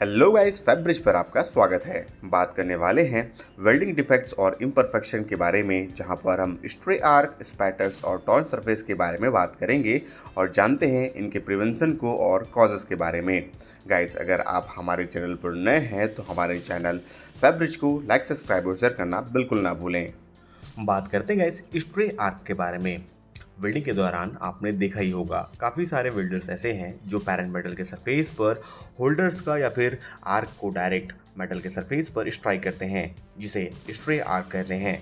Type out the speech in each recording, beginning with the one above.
Hello guys, web bridge पर आपका स्वागत है। बात करने वाले हैं वेल्डिंग डिफेक्ट्स और इम्परफेक्शन के बारे में, जहां पर हम स्ट्रे आर्क, स्पैटर्स और टॉर्न सरफेस के बारे में बात करेंगे और जानते हैं इनके प्रिवेंशन को और कॉजेस के बारे में। गाइस, अगर आप हमारे चैनल पर नए हैं तो हमारे चैनल वेब ब्रिज को लाइक, सब्सक्राइब और शेयर करना बिल्कुल ना भूलें। बात करते हैं गाइस स्ट्रे आर्क के बारे में। वेल्डिंग के दौरान आपने देखा ही होगा काफ़ी सारे वेल्डर्स ऐसे हैं जो पैरेंट मेटल के सरफेस पर होल्डर्स का या फिर आर्क को डायरेक्ट मेटल के सरफेस पर स्ट्राइक करते हैं, जिसे स्ट्रे आर्क कहते हैं।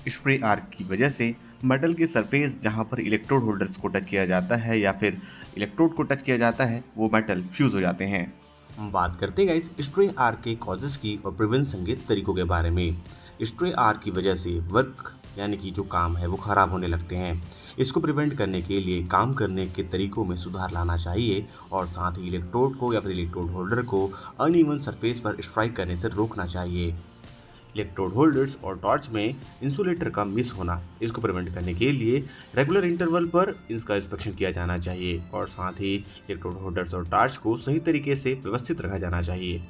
स्ट्रे आर्क की वजह से मेटल के सरफेस जहां पर इलेक्ट्रोड होल्डर्स को टच किया जाता है या फिर इलेक्ट्रोड को टच किया जाता है, वो मेटल फ्यूज हो जाते हैं। बात करते हैं गाइस स्ट्रे आर्क के कॉजेस की और प्रिवेंशन के तरीकों के बारे में। स्ट्रे आर्क की वजह से वर्क यानी कि जो काम है वो खराब होने लगते हैं। इसको प्रिवेंट करने के लिए काम करने के तरीकों में सुधार लाना चाहिए और साथ ही इलेक्ट्रोड को या फिर इलेक्ट्रोड होल्डर को अनइवन सरफेस पर स्ट्राइक करने से रोकना चाहिए। इलेक्ट्रोड होल्डर्स और टॉर्च में इंसुलेटर का मिस होना, इसको प्रिवेंट करने के लिए रेगुलर इंटरवल पर इसका इंस्पेक्शन किया जाना चाहिए और साथ ही इलेक्ट्रोड होल्डर्स और टॉर्च को सही तरीके से व्यवस्थित रखा जाना चाहिए।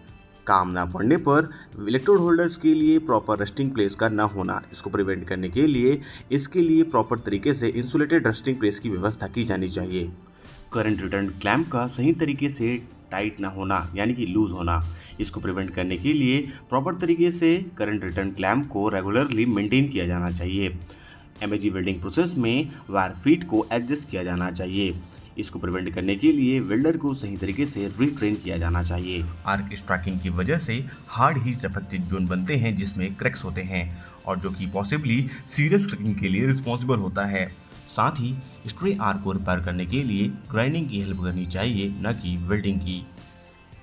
काम ना पड़ने पर इलेक्ट्रोड होल्डर्स के लिए प्रॉपर रेस्टिंग प्लेस का ना होना, इसको प्रिवेंट करने के लिए इसके लिए प्रॉपर तरीके से इंसुलेटेड रेस्टिंग प्लेस की व्यवस्था की जानी चाहिए। करंट रिटर्न क्लैंप का सही तरीके से टाइट ना होना यानी कि लूज होना, इसको प्रिवेंट करने के लिए प्रॉपर तरीके से करंट रिटर्न क्लैंप को रेगुलरली मेंटेन किया जाना चाहिए। एमएजी वेल्डिंग प्रोसेस में वायर फीट को एडजस्ट किया जाना चाहिए। इसको प्रिवेंट करने के लिए वेल्डर को सही तरीके से रीट्रेन किया जाना चाहिए। आर्क स्ट्राइकिंग की वजह से हार्ड हीट अफेक्टेड जोन बनते हैं जिसमें क्रैक्स होते हैं और जो कि पॉसिबली सीरियस क्रैकिंग के लिए रिस्पॉन्सिबल होता है। साथ ही स्ट्रे आर्क को रिपेयर करने के लिए ग्राइंडिंग की हेल्प करनी चाहिए, न कि वेल्डिंग की।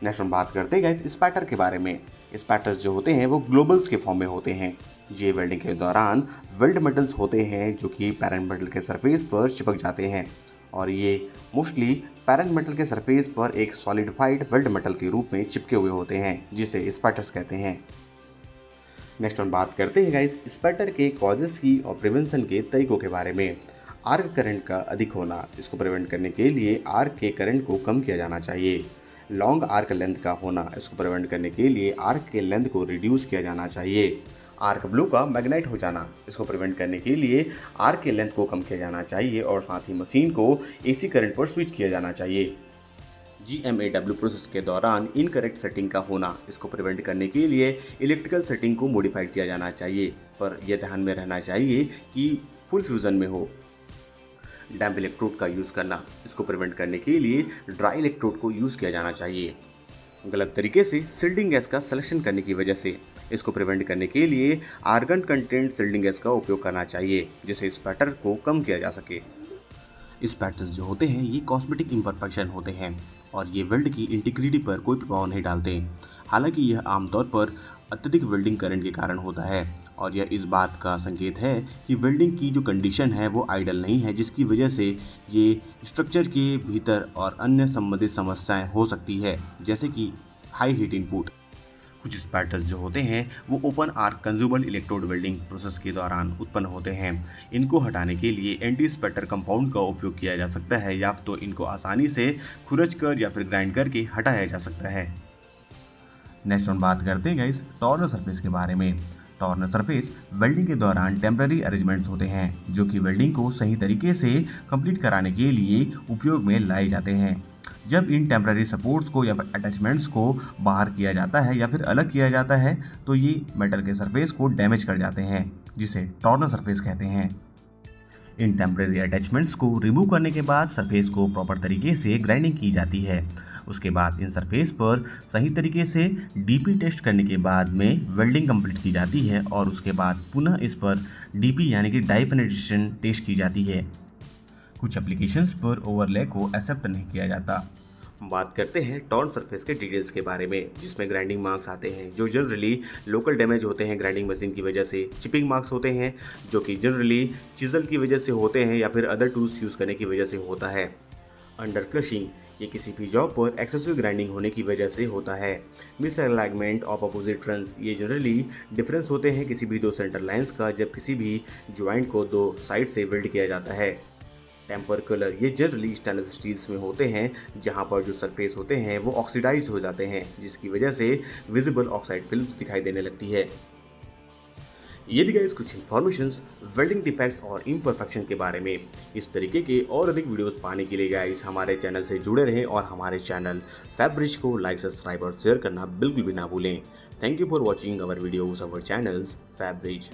नेक्स्ट हम बात करते हैं गाइस स्पैटर के बारे में। स्पैटर्स जो होते हैं वो ग्लोबल्स के फॉर्म में होते हैं। ये वेल्डिंग के दौरान वेल्ड मेटल्स होते हैं जो कि पैरेंट मेटल के सरफेस पर चिपक जाते हैं और ये मोस्टली पैरेंट मेटल के सरफेस पर एक सॉलिडिफाइड वेल्ड मेटल के रूप में चिपके हुए होते हैं, जिसे स्पैटर्स कहते हैं। नेक्स्ट हम बात करते हैं गाइस स्पैटर के कॉजेस की और प्रिवेंशन के तरीकों के बारे में। आर्क करंट का अधिक होना, इसको प्रिवेंट करने के लिए आर्क के करंट को कम किया जाना चाहिए। लॉन्ग आर्क लेंथ का होना, इसको प्रिवेंट करने के लिए आर्क के लेंथ को रिड्यूस किया जाना चाहिए। आर्क ब्लू का मैग्नेट हो जाना, इसको प्रिवेंट करने के लिए आर्क के लेंथ को कम किया जाना चाहिए और साथ ही मशीन को एसी करंट पर स्विच किया जाना चाहिए। GMAW प्रोसेस के दौरान इनकरेक्ट सेटिंग का होना, इसको प्रिवेंट करने के लिए इलेक्ट्रिकल सेटिंग को मॉडिफाइड किया जाना चाहिए, पर यह ध्यान में रहना चाहिए कि फुल फ्यूजन में हो। डैम्प इलेक्ट्रोड का यूज़ करना, इसको प्रिवेंट करने के लिए ड्राई इलेक्ट्रोड को यूज़ किया जाना चाहिए। गलत तरीके से सिल्डिंग गैस का सिलेक्शन करने की वजह से इसको प्रिवेंट करने के लिए आर्गन कंटेंट सिल्डिंग गैस का उपयोग करना चाहिए, जिससे स्पैटर को कम किया जा सके। स्पैटर्स जो होते हैं ये कॉस्मेटिक इम्परफेक्शन होते हैं और ये वेल्ड की इंटीग्रिटी पर कोई प्रभाव नहीं डालते। हालांकि यह आमतौर पर अत्यधिक वेल्डिंग करंट के कारण होता है और यह इस बात का संकेत है कि वेल्डिंग की जो कंडीशन है वो आइडल नहीं है, जिसकी वजह से ये स्ट्रक्चर के भीतर और अन्य संबंधित समस्याएं हो सकती है, जैसे कि हाई हीट इनपुट। कुछ स्पैटर्स जो होते हैं वो open arc consumer electrode welding process के दौरान उत्पन्न होते हैं। इनको हटाने के लिए एंटी स्पैटर कंपाउंड का उपयोग किया जा सकता है या तो इनको आसानी से खुरच कर या फिर ग्राइंड करके हटाया जा सकता है। नेक्स्ट हम बात करते हैं गाइस टॉर्नर सरफेस के बारे में। टॉर्नर सरफेस वेल्डिंग के दौरान टेम्पररी अरेंजमेंट्स होते हैं जो कि वेल्डिंग को सही तरीके से कंप्लीट कराने के लिए उपयोग में लाए जाते हैं। जब इन टेम्पररी सपोर्ट्स को या फिर अटैचमेंट्स को बाहर किया जाता है या फिर अलग किया जाता है तो ये मेटल के सरफेस को डैमेज कर जाते हैं, जिसे टॉर्नर सरफेस कहते हैं। इन टेम्पररी अटैचमेंट्स को रिमूव करने के बाद सरफेस को प्रॉपर तरीके से ग्राइंडिंग की जाती है। उसके बाद इन सरफेस पर सही तरीके से डीपी टेस्ट करने के बाद में वेल्डिंग कंप्लीट की जाती है और उसके बाद पुनः इस पर डीपी यानी कि डाई पेनिट्रेशन टेस्ट की जाती है। कुछ एप्लीकेशंस पर ओवरले को एक्सेप्ट नहीं किया जाता। बात करते हैं टॉर्न सरफेस के डिटेल्स के बारे में, जिसमें ग्राइंडिंग मार्क्स आते हैं जो जनरली लोकल डैमेज होते हैं ग्राइंडिंग मशीन की वजह से। चिपिंग मार्क्स होते हैं जो कि जनरली चिजल की वजह से होते हैं या फिर अदर टूल्स यूज़ करने की वजह से होता है। अंडर क्रशिंग, ये किसी भी जॉब पर एक्सेसिव ग्राइंडिंग होने की वजह से होता है। Miss alignment of opposite runs, ये जनरली डिफरेंस होते हैं किसी भी दो सेंटर लाइंस का जब किसी भी ज्वाइंट को दो साइड से वेल्ड किया जाता है। टेम्पर कलर ये जनरली स्टेनलेस स्टील्स में होते हैं, जहां पर जो सरफेस होते हैं वो ऑक्सीडाइज हो जाते हैं, जिसकी वजह से विजिबल ऑक्साइड फिल्म दिखाई देने लगती है। ये थी गाइस कुछ इन्फॉर्मेशंस वेल्डिंग डिफेक्ट्स और इम्परफेक्शन के बारे में। इस तरीके के और अधिक वीडियोस पाने के लिए गाइस हमारे चैनल से जुड़े रहें और हमारे चैनल फैब्रिज को लाइक, सब्सक्राइब और शेयर करना बिल्कुल भी ना भूलें। Thank you for watching our videos, our channels Febreze.